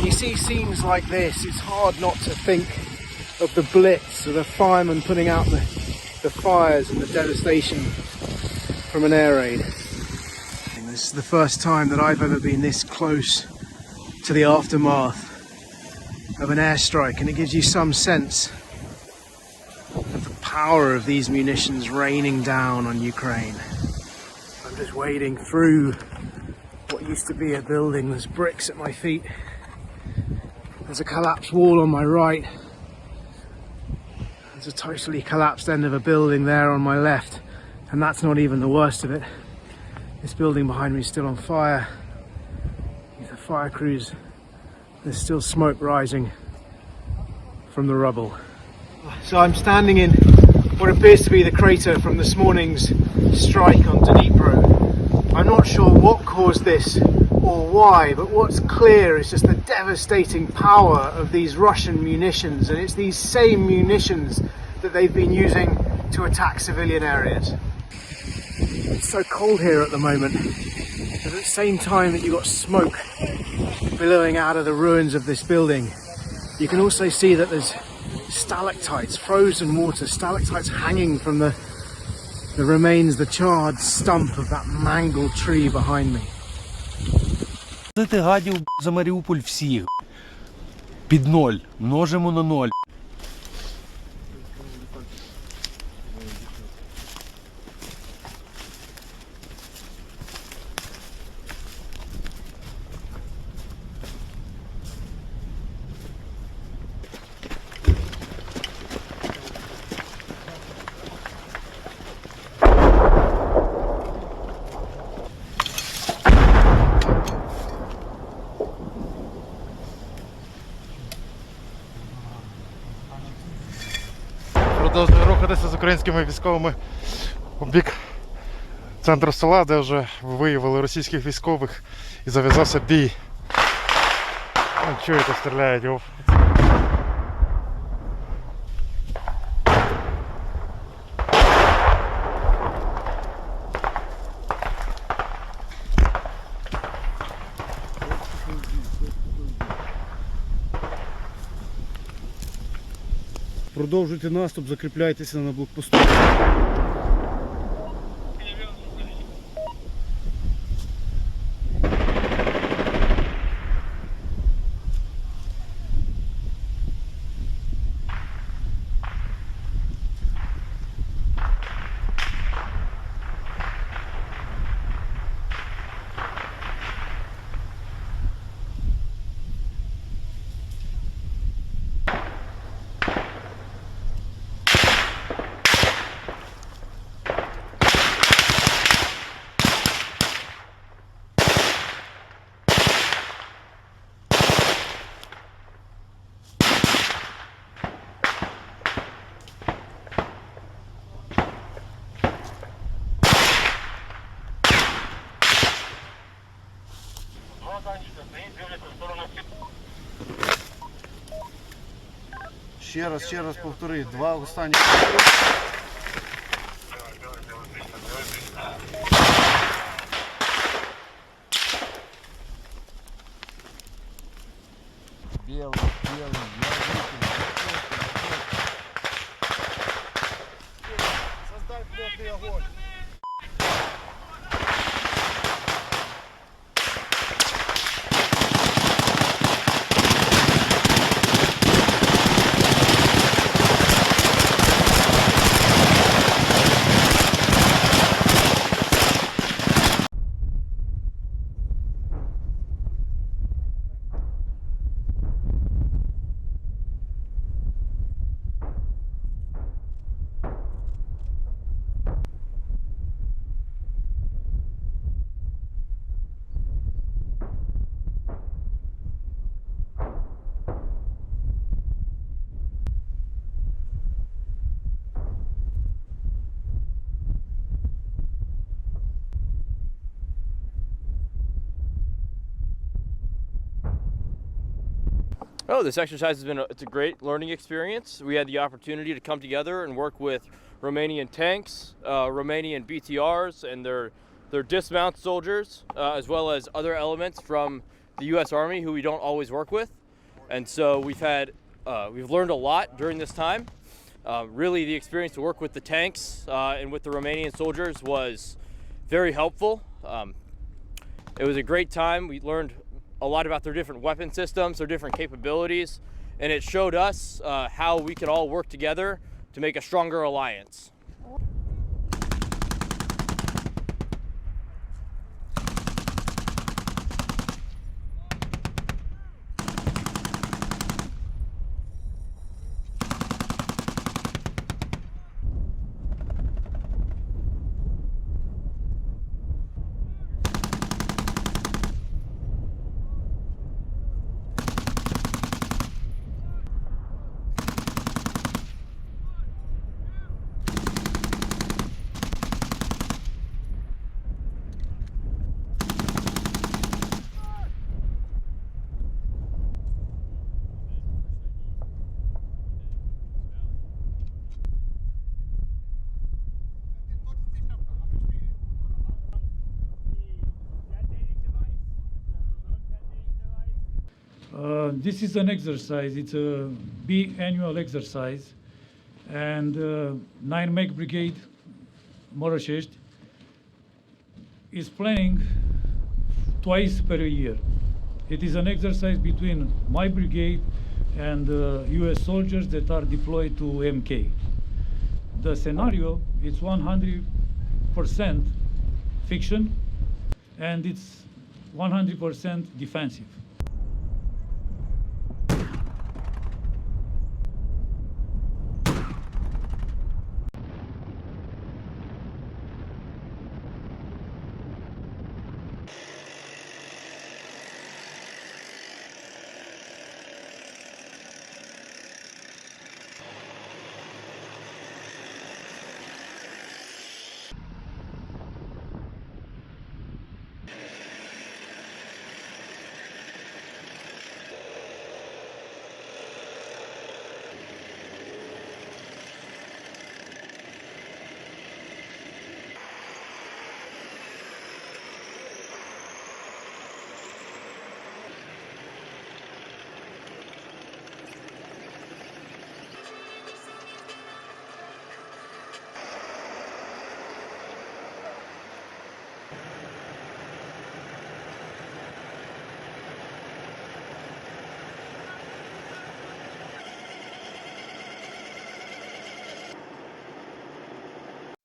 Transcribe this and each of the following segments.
When you see scenes like this, it's hard not to think of the blitz, of the firemen putting out the fires and the devastation from an air raid. And this is the first time that I've ever been this close to the aftermath of an airstrike, and it gives you some sense of the power of these munitions raining down on Ukraine. I'm just wading through what used to be a building. There's bricks at my feet. There's a collapsed wall on my right. There's a totally collapsed end of a building there on my left, and that's not even the worst of it. This building behind me is still on fire. The fire crews, there's still smoke rising from the rubble. So I'm standing in what appears to be the crater from this morning's strike on Dnipro. I'm not sure what caused this or why, but what's clear is just the devastating power of these Russian munitions, and it's these same munitions that they've been using to attack civilian areas. It's so cold here at the moment, but at the same time that you've got smoke billowing out of the ruins of this building, you can also see that there's stalactites, frozen water, stalactites hanging from the remains, the charred stump of that mangled tree behind me. Ти гадів за Маріуполь всіх. Під 0. Множимо на 0. Продовжую рухатися з українськими військовими у бік центру села, де вже виявили російських військових і зав'язався бій. Чуєте, стріляють. Продовжуйте наступ, закріпляйтеся на блокпосту. Ще раз повтори, два останні. Білий. Создай плотний огонь. Oh, this exercise has been it's a great learning experience. We had the opportunity to come together and work with Romanian tanks, Romanian BTRs, and their dismount soldiers, as well as other elements from the U.S. Army, who we don't always work with, and so we've learned a lot during this time. Really, the experience to work with the tanks and with the Romanian soldiers was very helpful. It was a great time. We learned a lot about their different weapon systems, their different capabilities, and it showed us how we could all work together to make a stronger alliance. This is an exercise. It's a biannual exercise, and 9 Meg Brigade, Moroșești, is planning twice per year. It is an exercise between my brigade and U.S. soldiers that are deployed to MK. The scenario is 100% fiction, and it's 100% defensive.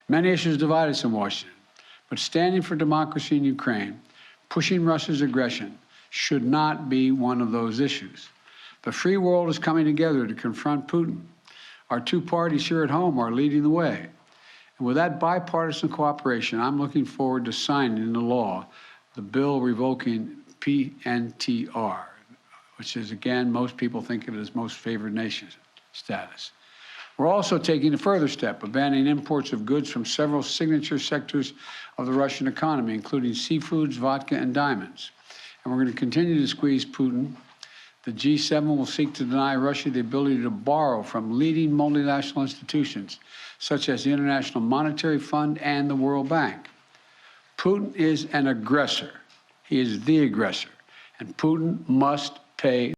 Many issues divide us in Washington, but standing for democracy in Ukraine, pushing Russia's aggression, should not be one of those issues. The free world is coming together to confront Putin. Our two parties here at home are leading the way. And with that bipartisan cooperation, I'm looking forward to signing into law the bill revoking PNTR, which is, again, most people think of it as most favored nation status. We're also taking a further step of banning imports of goods from several signature sectors of the Russian economy, including seafoods, vodka, and diamonds. And we're going to continue to squeeze Putin. The G7 will seek to deny Russia the ability to borrow from leading multinational institutions, such as the International Monetary Fund and the World Bank. Putin is an aggressor. He is the aggressor, and Putin must pay